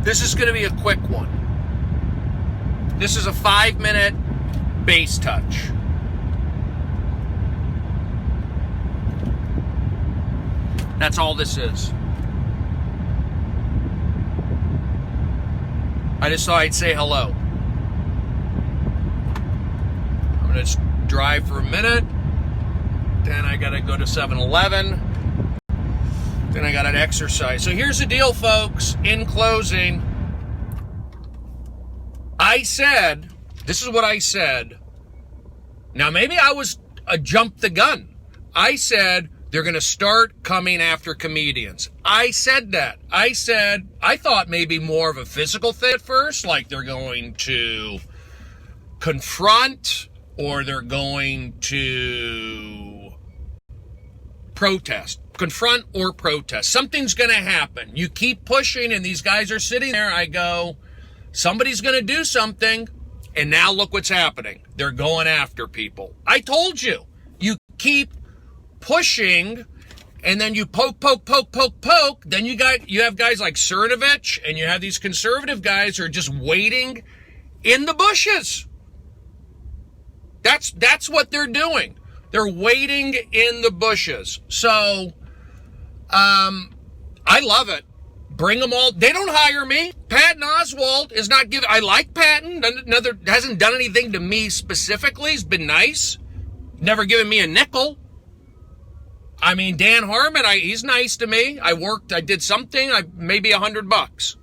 This is going to be a quick one. This is a 5-minute base touch. That's all this is. I just thought I'd say hello. I'm going to drive for a minute. Then I got to go to 7-Eleven. Then I got to exercise. So here's the deal, folks. In closing, I said, this is what I said. Now, maybe I jumped the gun. I said they're going to start coming after comedians. I said that. I said, I thought maybe more of a physical thing at first, like they're going to confront or they're going to protest. Confront or protest. Something's going to happen. You keep pushing and these guys are sitting there. I go, somebody's going to do something. And now look what's happening. They're going after people. I told you. You keep pushing, and then you poke. Then you have guys like Cernovich, and you have these conservative guys who are just waiting in the bushes. That's what they're doing. They're waiting in the bushes. So, I love it. Bring them all. They don't hire me. Patton Oswalt is not giving. I like Patton. Hasn't done anything to me specifically. He's been nice. Never given me a nickel. I mean, Dan Harmon, he's nice to me. I did something, maybe $100.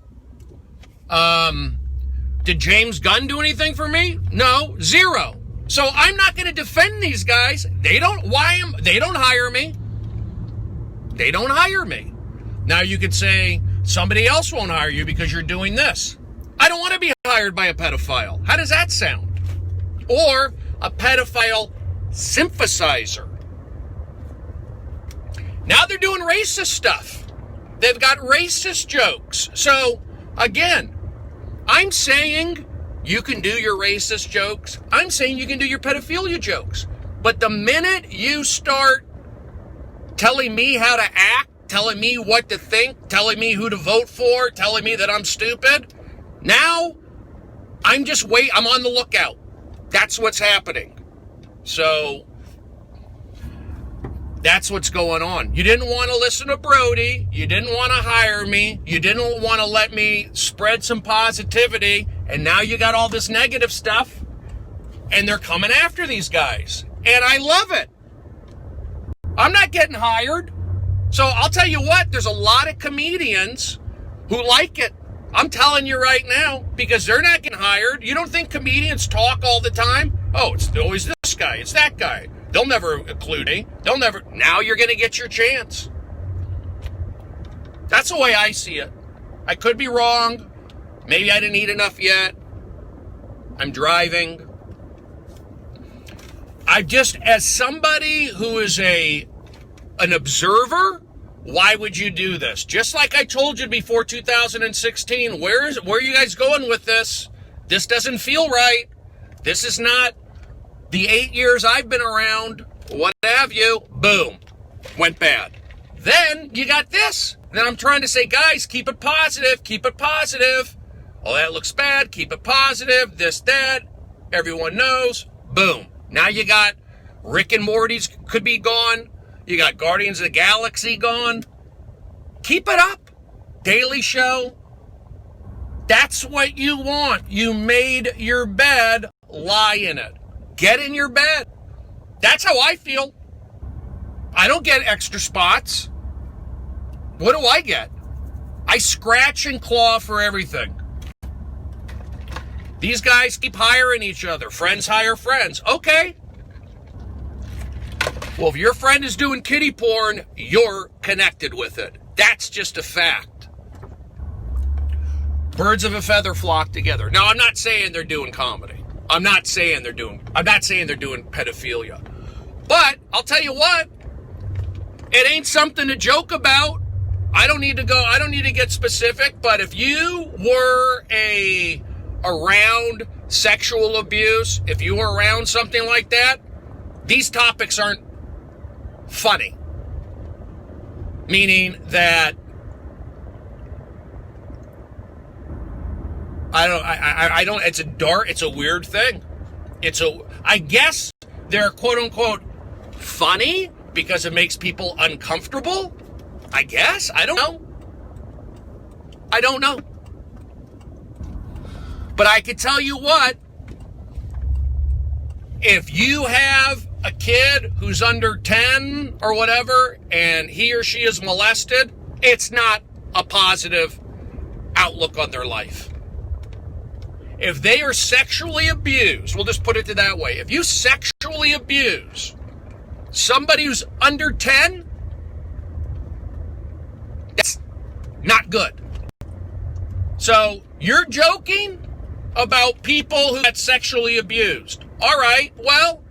Did James Gunn do anything for me? No, zero. So I'm not going to defend these guys. They don't hire me. They don't hire me. Now you could say somebody else won't hire you because you're doing this. I don't want to be hired by a pedophile. How does that sound? Or a pedophile sympathizer. Now they're doing racist stuff. They've got racist jokes. So, again, I'm saying you can do your racist jokes. I'm saying you can do your pedophilia jokes. But the minute you start telling me how to act, telling me what to think, telling me who to vote for, telling me that I'm stupid, now I'm on the lookout. That's what's happening. So that's what's going on. You didn't want to listen to Brody. You didn't want to hire me. You didn't want to let me spread some positivity. And now you got all this negative stuff. And they're coming after these guys. And I love it. I'm not getting hired. So I'll tell you what, there's a lot of comedians who like it. I'm telling you right now, because they're not getting hired. You don't think comedians talk all the time? Oh, it's always this guy. It's that guy. They'll never include me. Now you're going to get your chance. That's the way I see it. I could be wrong. Maybe I didn't eat enough yet. I'm driving. As somebody who is an observer, why would you do this? Just like I told you before 2016, where are you guys going with this? This doesn't feel right. This is not the 8 years I've been around, what have you, boom, went bad. Then you got this. Then I'm trying to say, guys, keep it positive, keep it positive. Oh, that looks bad, keep it positive, this, that, everyone knows, boom. Now you got Rick and Morty's could be gone. You got Guardians of the Galaxy gone. Keep it up. Daily Show. That's what you want. You made your bed, lie in it. Get in your bed. That's how I feel. I don't get extra spots. What do I get? I scratch and claw for everything. These guys keep hiring each other. Friends hire friends. Okay. Well, if your friend is doing kiddie porn, you're connected with it. That's just a fact. Birds of a feather flock together. Now, I'm not saying they're doing comedy. I'm not saying they're doing pedophilia. But I'll tell you what, it ain't something to joke about. I don't need to get specific, but if you were around sexual abuse, if you were around something like that, these topics aren't funny. Meaning that I don't, it's a weird thing. I guess they're quote unquote funny because it makes people uncomfortable. I guess. I don't know. But I can tell you what, if you have a kid who's under 10 or whatever, and he or she is molested, it's not a positive outlook on their life. If they are sexually abused, we'll just put it that way. If you sexually abuse somebody who's under 10, that's not good. So you're joking about people who get sexually abused. All right, well,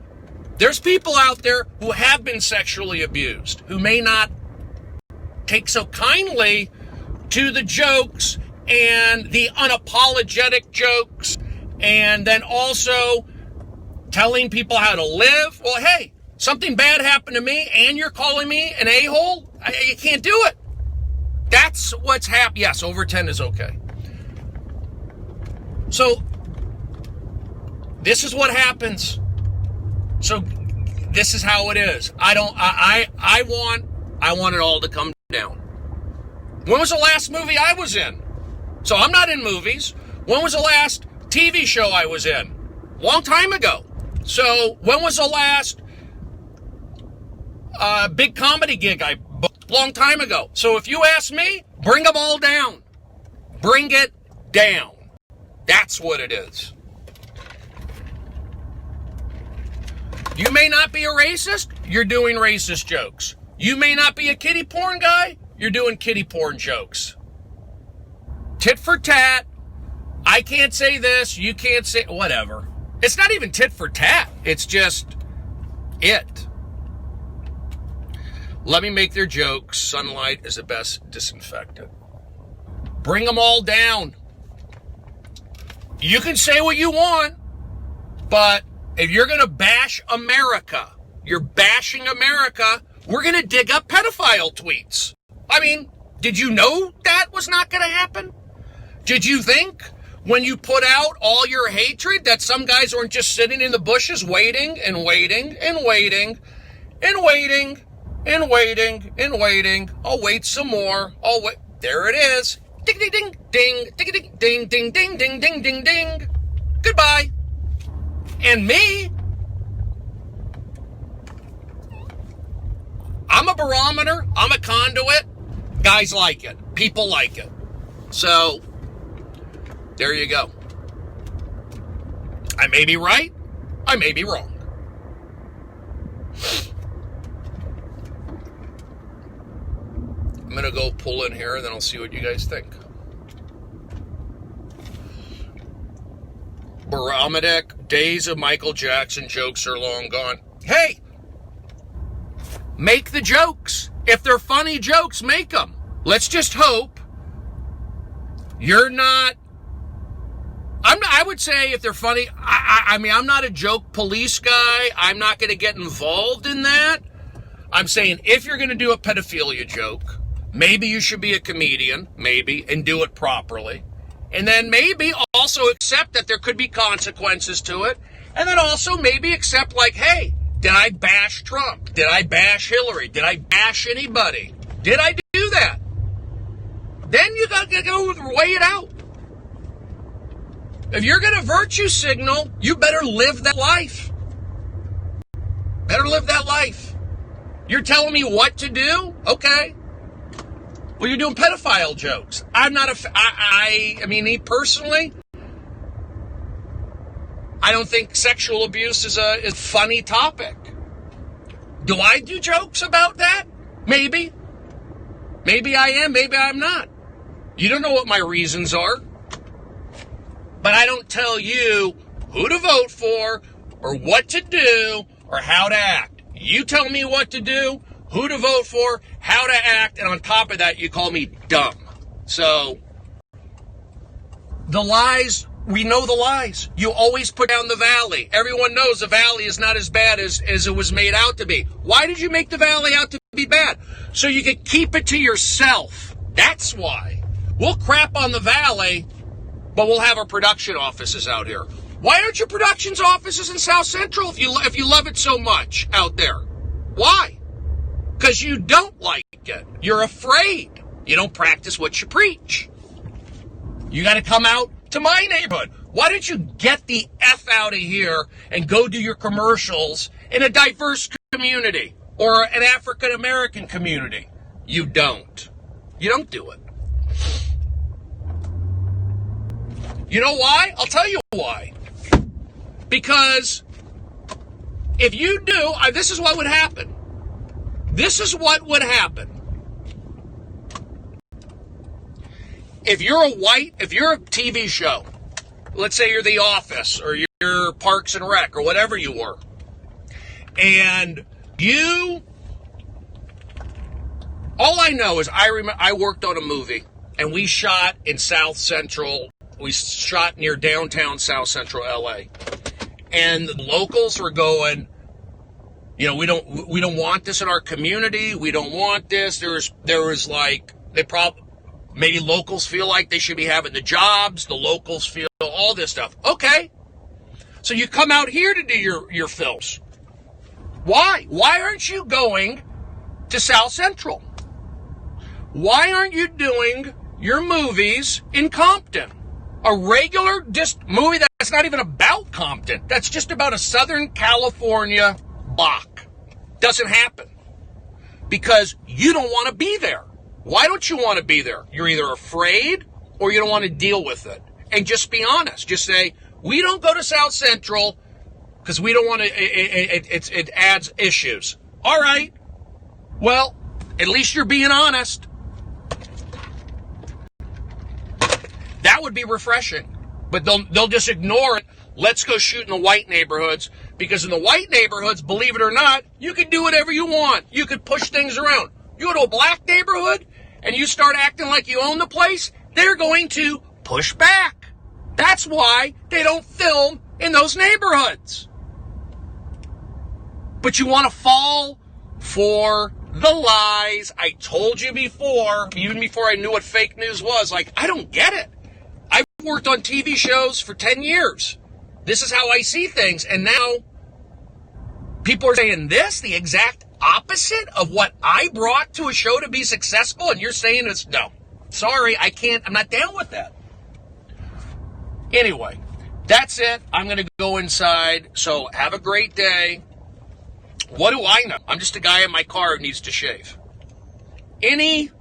there's people out there who have been sexually abused, who may not take so kindly to the jokes and the unapologetic jokes, and then also telling people how to live. Well, hey, something bad happened to me, and you're calling me an a-hole? You can't do it. That's what's happened. Yes, over 10 is okay. So, this is what happens. So, this is how it is. I want it all to come down. When was the last movie I was in? So I'm not in movies. When was the last TV show I was in? Long time ago. So when was the last big comedy gig I booked? Long time ago. So if you ask me, bring them all down. Bring it down. That's what it is. You may not be a racist. You're doing racist jokes. You may not be a kiddie porn guy. You're doing kiddie porn jokes. Tit for tat. I can't say this. You can't say whatever. It's not even tit for tat. It's just it. Let me make their jokes. Sunlight is the best disinfectant. Bring them all down. You can say what you want, but if you're going to bash America, you're bashing America, we're going to dig up pedophile tweets. I mean, did you know that was not going to happen? Did you think when you put out all your hatred that some guys weren't just sitting in the bushes waiting and waiting and waiting and waiting and waiting and waiting? I'll wait some more. I'll wait. There it is. Ding, ding, ding, ding, ding, ding, ding, ding, ding, ding, ding, ding, ding. Goodbye. And me, I'm a barometer. I'm a conduit. Guys like it. People like it. So, there you go. I may be right. I may be wrong. I'm going to go pull in here, and then I'll see what you guys think. Barometric, days of Michael Jackson jokes are long gone. Hey, make the jokes. If they're funny jokes, make them. Let's just hope you're not. I would say if they're funny, I mean, I'm not a joke police guy. I'm not going to get involved in that. I'm saying if you're going to do a pedophilia joke, maybe you should be a comedian, maybe, and do it properly. And then maybe also accept that there could be consequences to it. And then also maybe accept like, hey, did I bash Trump? Did I bash Hillary? Did I bash anybody? Did I do that? Then you got to go weigh it out. If you're going to virtue signal, you better live that life. Better live that life. You're telling me what to do? Okay. Well, you're doing pedophile jokes. I'm not I mean, me personally, I don't think sexual abuse is a funny topic. Do I do jokes about that? Maybe. Maybe I am, maybe I'm not. You don't know what my reasons are. But I don't tell you who to vote for or what to do or how to act. You tell me what to do, who to vote for, how to act, and on top of that, you call me dumb. So, the lies, we know the lies. You always put down the valley. Everyone knows the valley is not as bad as it was made out to be. Why did you make the valley out to be bad? So you could keep it to yourself. That's why. We'll crap on the valley but we'll have our production offices out here. Why aren't your productions offices in South Central if you love it so much out there? Why? Because you don't like it. You're afraid. You don't practice what you preach. You got to come out to my neighborhood. Why don't you get the F out of here and go do your commercials in a diverse community or an African American community? You don't. You don't do it. You know why? I'll tell you why. Because if you do, this is what would happen. This is what would happen. If you're a TV show, let's say you're The Office or you're Parks and Rec or whatever you were, and all I know is I worked on a movie and we shot in South Central. We shot near downtown South Central LA, and the locals were going, we don't want this in our community. We don't want this. There was like, maybe locals feel like they should be having the jobs. The locals feel all this stuff. Okay. So you come out here to do your films. Why? Why aren't you going to South Central? Why aren't you doing your movies in Compton? A regular movie that's not even about Compton. That's just about a Southern California block. Doesn't happen. Because you don't want to be there. Why don't you want to be there? You're either afraid or you don't want to deal with it. And just be honest. Just say, we don't go to South Central because we don't want to, it adds issues. All right. Well, at least you're being honest. That would be refreshing. But they'll just ignore it. Let's go shoot in the white neighborhoods. Because in the white neighborhoods, believe it or not, you can do whatever you want. You could push things around. You go to a black neighborhood and you start acting like you own the place, they're going to push back. That's why they don't film in those neighborhoods. But you want to fall for the lies. I told you before, even before I knew what fake news was, like, I don't get it. I've worked on TV shows for 10 years. This is how I see things. And now people are saying this, the exact opposite of what I brought to a show to be successful. And you're saying it's no. Sorry, I can't. I'm not down with that. Anyway, that's it. I'm going to go inside. So have a great day. What do I know? I'm just a guy in my car who needs to shave. Any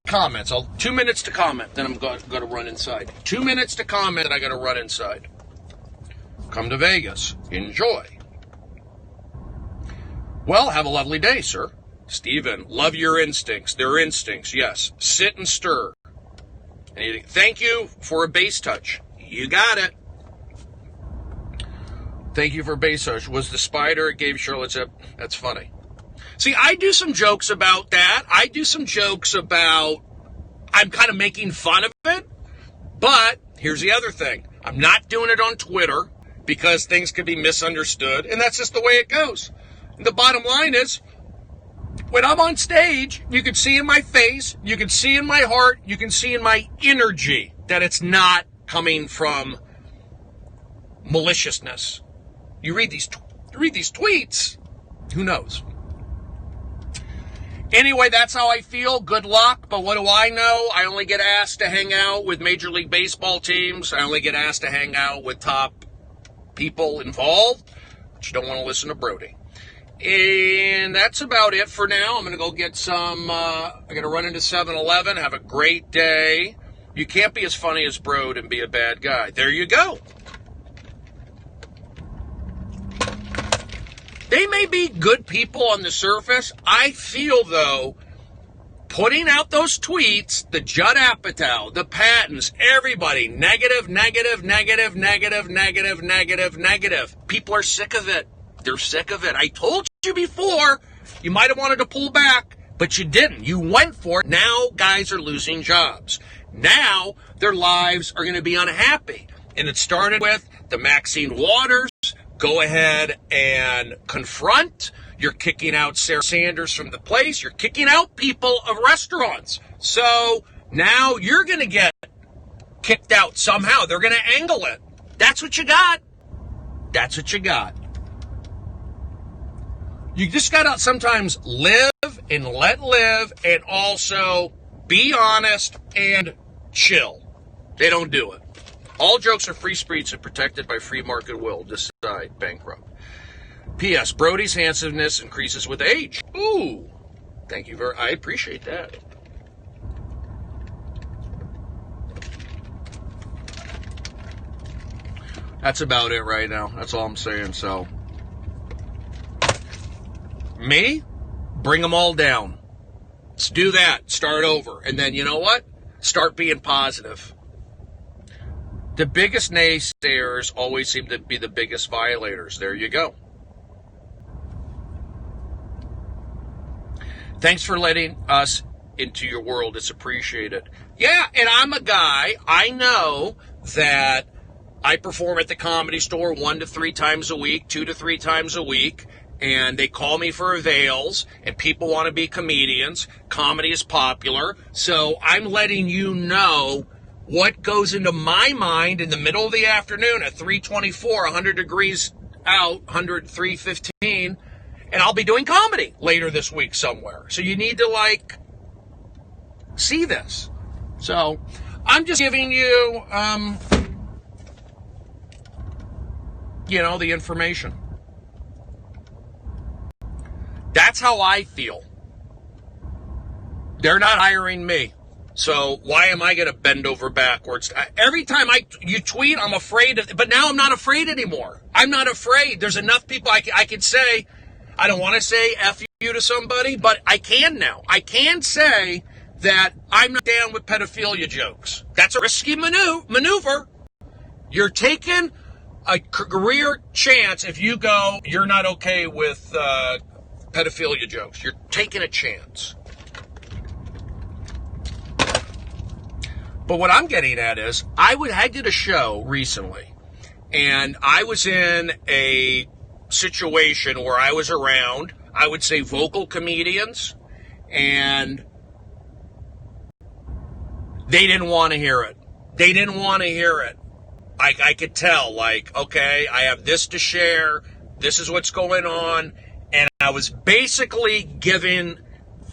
comments? 2 minutes to comment, then I'm going to run inside. 2 minutes to comment, and I got to run inside. Come to Vegas. Enjoy. Well, have a lovely day, sir. Steven, love your instincts. They're instincts, yes. Sit and stir. Thank you for a base touch. You got it. Thank you for a base touch. Was the spider it gave Charlotte Zip? That's funny. See, I do some jokes about that. I do some jokes about, I'm kind of making fun of it. But here's the other thing. I'm not doing it on Twitter because things could be misunderstood. And that's just the way it goes. And the bottom line is, when I'm on stage, you can see in my face, you can see in my heart, you can see in my energy that it's not coming from maliciousness. You read these tweets, who knows? Anyway, that's how I feel. Good luck. But what do I know? I only get asked to hang out with Major League Baseball teams. I only get asked to hang out with top people involved. But you don't want to listen to Brody. And that's about it for now. I'm going to go get some, I'm going to run into 7-Eleven. Have a great day. You can't be as funny as Brody and be a bad guy. There you go. They may be good people on the surface. I feel, though, putting out those tweets, the Judd Apatow, the Pattons, everybody, negative. People are sick of it. They're sick of it. I told you before, you might have wanted to pull back, but you didn't. You went for it. Now guys are losing jobs. Now their lives are going to be unhappy. And it started with the Maxine Waters. Go ahead and confront. You're kicking out Sarah Sanders from the place. You're kicking out people of restaurants. So now you're going to get kicked out somehow. They're going to angle it. That's what you got. That's what you got. You just got to sometimes live and let live, and also be honest and chill. They don't do it. All jokes are free speech and protected by free market will. Decide bankrupt. P.S. Brody's handsomeness increases with age. Ooh. Thank you I appreciate that. That's about it right now. That's all I'm saying. So, me, bring them all down. Let's do that. Start over. And then, you know what? Start being positive. The biggest naysayers always seem to be the biggest violators. There you go. Thanks for letting us into your world. It's appreciated. Yeah, and I'm a guy, I know that I perform at the Comedy Store 1 to 3 times a week, 2 to 3 times a week, and they call me for avails, and people want to be comedians. Comedy is popular, so I'm letting you know what goes into my mind in the middle of the afternoon at 3:24, 100 degrees out, 3:15, and I'll be doing comedy later this week somewhere. So you need to, see this. So I'm just giving you, the information. That's how I feel. They're not hiring me. So why am I going to bend over backwards? Every time you tweet, I'm afraid of, but now I'm not afraid anymore. I'm not afraid. There's enough people I can say. I don't want to say F you to somebody, but I can now. I can say that I'm not down with pedophilia jokes. That's a risky maneuver. You're taking a career chance if you go, you're not okay with pedophilia jokes. You're taking a chance. But what I'm getting at is, I did a show recently, and I was in a situation where I was around, I would say, vocal comedians, and they didn't want to hear it. They didn't want to hear it. I could tell, okay, I have this to share, this is what's going on, and I was basically given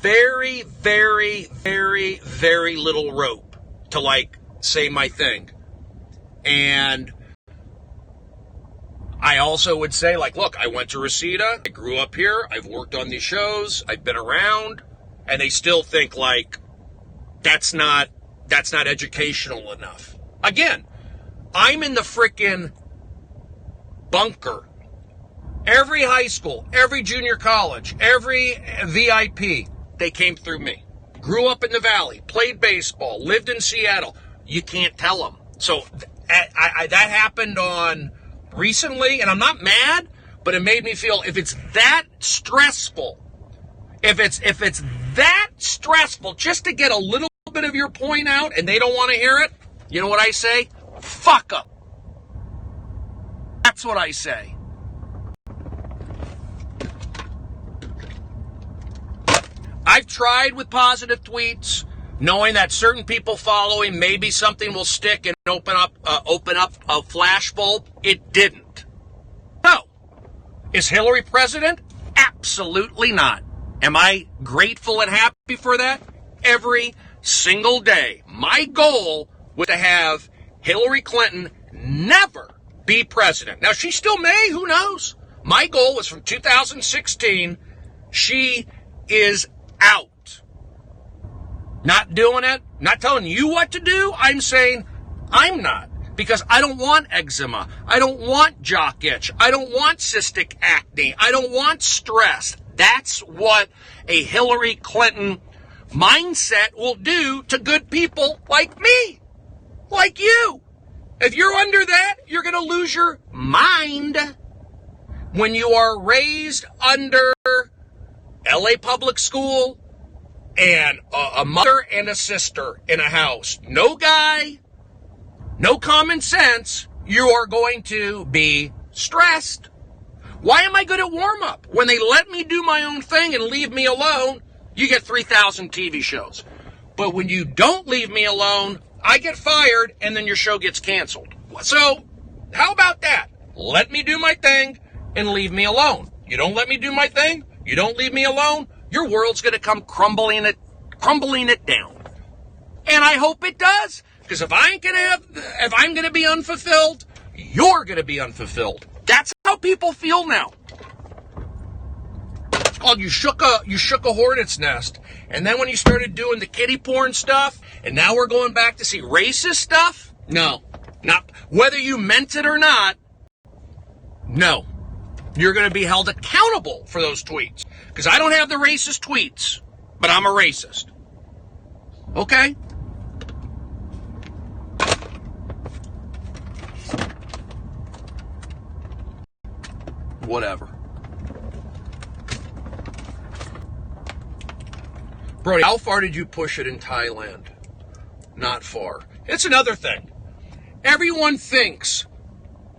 very, very, very, very little rope to, say my thing. And I also would say, look, I went to Reseda, I grew up here, I've worked on these shows, I've been around, and they still think, that's not educational enough. Again, I'm in the frickin' bunker. Every high school, every junior college, every VIP, they came through me. Grew up in the Valley, played baseball, lived in Seattle. You can't tell them. So that happened on recently, and I'm not mad, but it made me feel, if it's that stressful, if it's that stressful just to get a little bit of your point out and they don't want to hear it, you know what I say? Fuck up. That's what I say. I've tried with positive tweets, knowing that certain people following, maybe something will stick and open up a flashbulb. It didn't. No. Is Hillary president? Absolutely not. Am I grateful and happy for that? Every single day. My goal was to have Hillary Clinton never be president. Now, she still may. Who knows? My goal was from 2016. She is out. Not doing it. Not telling you what to do. I'm saying I'm not. Because I don't want eczema. I don't want jock itch. I don't want cystic acne. I don't want stress. That's what a Hillary Clinton mindset will do to good people like me. Like you. If you're under that, you're going to lose your mind. When you are raised under LA public school and a mother and a sister in a house, no guy, no common sense, you are going to be stressed. Why am I good at warm-up? When they let me do my own thing and leave me alone, you get 3,000 TV shows. But when you don't leave me alone, I get fired, and then your show gets canceled. So, how about that? Let me do my thing and leave me alone. You don't let me do my thing, you don't leave me alone, your world's going to come crumbling it down. And I hope it does, because if I'm going to be unfulfilled, you're going to be unfulfilled. That's how people feel now. It's called you shook a hornet's nest. And then when you started doing the kiddie porn stuff, and now we're going back to see racist stuff, no, not whether you meant it or not. No, you're going to be held accountable for those tweets, because I don't have the racist tweets, but I'm a racist. Okay? Whatever. Brody, how far did you push it in Thailand? Not far. It's another thing. Everyone thinks.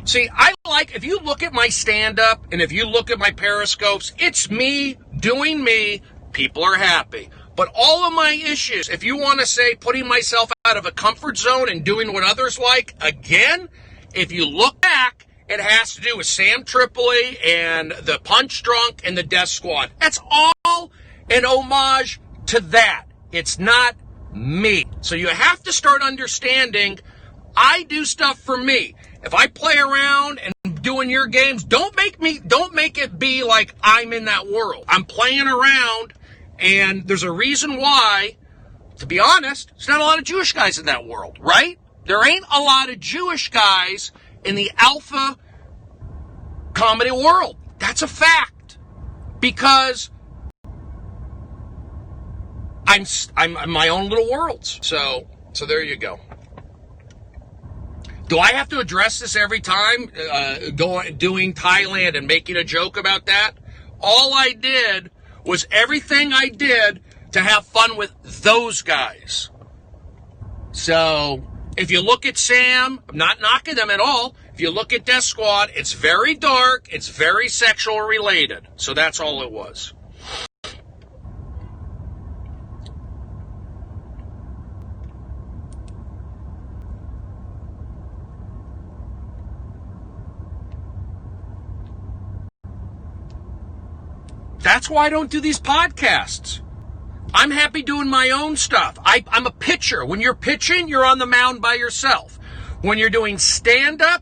See, if you look at my stand-up and if you look at my periscopes, it's me doing me. People are happy. But all of my issues, if you want to say putting myself out of a comfort zone and doing what others like, again, if you look back, it has to do with Sam Tripoli and the Punch Drunk and the Death Squad. That's all an homage to that. It's not me. So you have to start understanding I do stuff for me. If I play around and doing your games, don't make it be like I'm in that world. I'm playing around, and there's a reason why, to be honest, there's not a lot of Jewish guys in that world, right? There ain't a lot of Jewish guys in the alpha comedy world. That's a fact. Because I'm in my own little worlds. So there you go. Do I have to address this every time, doing Thailand and making a joke about that? All I did was everything I did to have fun with those guys. So if you look at Sam, I'm not knocking them at all. If you look at Death Squad, it's very dark, it's very sexual related. So that's all it was. That's why I don't do these podcasts. I'm happy doing my own stuff. I'm a pitcher. When you're pitching, you're on the mound by yourself. When you're doing stand-up,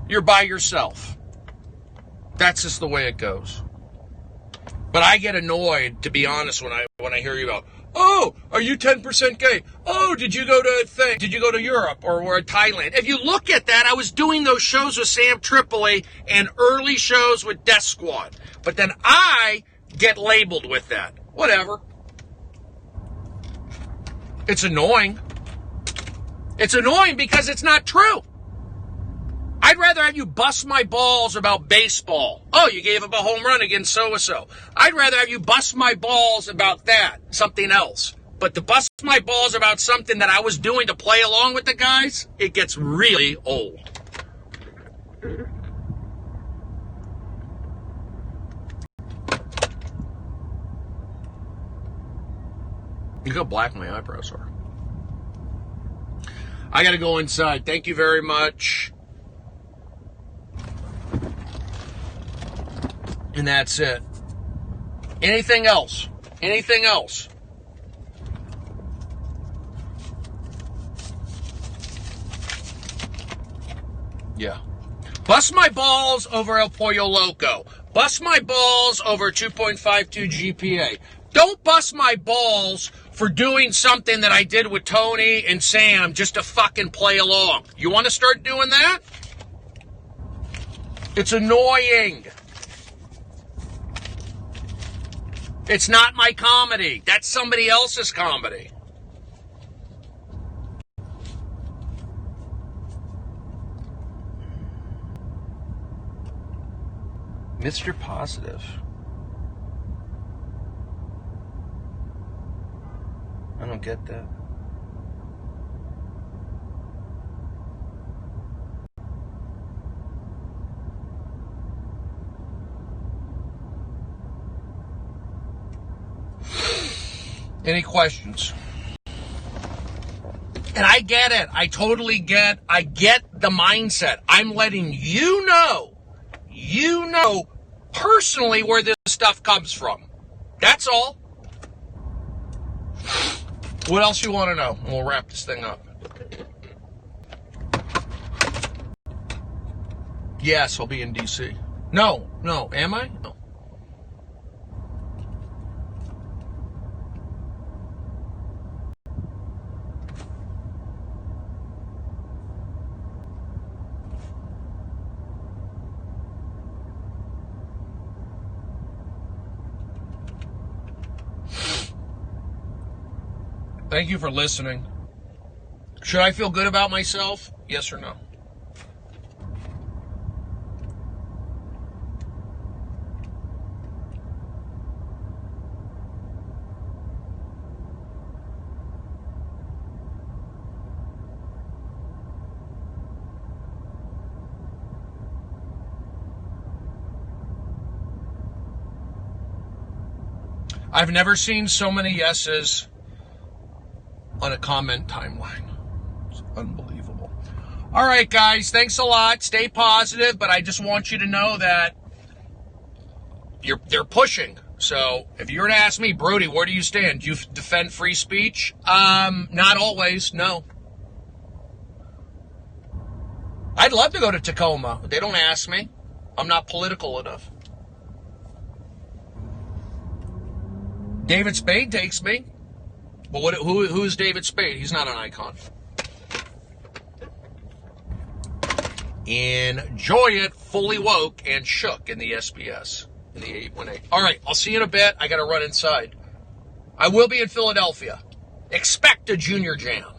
you're by yourself. That's just the way it goes. But I get annoyed, to be honest, when I hear you go, oh, are you 10% gay? Oh, did you go to Europe or Thailand? If you look at that, I was doing those shows with Sam Tripoli and early shows with Death Squad. But then I get labeled with that. Whatever. It's annoying. It's annoying because it's not true. I'd rather have you bust my balls about baseball. Oh, you gave up a home run against so-and-so. I'd rather have you bust my balls about that, something else. But to bust my balls about something that I was doing to play along with the guys, it gets really old. Look how black my eyebrows are. I got to go inside. Thank you very much. And that's it. Anything else? Anything else? Yeah. Bust my balls over El Pollo Loco. Bust my balls over 2.52 GPA. Don't bust my balls for doing something that I did with Tony and Sam just to fucking play along. You want to start doing that? It's annoying. It's not my comedy. That's somebody else's comedy. Mr. Positive. I don't get that. Any questions? And I get it. I totally get. I get the mindset. I'm letting you know personally where this stuff comes from. That's all. What else you want to know? And we'll wrap this thing up. Yes, I'll be in D.C. No, am I? No. Thank you for listening. Should I feel good about myself? Yes or no? I've never seen so many yeses on a comment timeline. It's unbelievable. All right, guys, thanks a lot. Stay positive, but I just want you to know that they're pushing. So if you were to ask me, Brody, where do you stand? Do you defend free speech? Not always, no. I'd love to go to Tacoma. They don't ask me. I'm not political enough. David Spade takes me. But who is David Spade? He's not an icon. Enjoy it, fully woke and shook in the SBS, in the 818. All right, I'll see you in a bit. I got to run inside. I will be in Philadelphia. Expect a junior jam.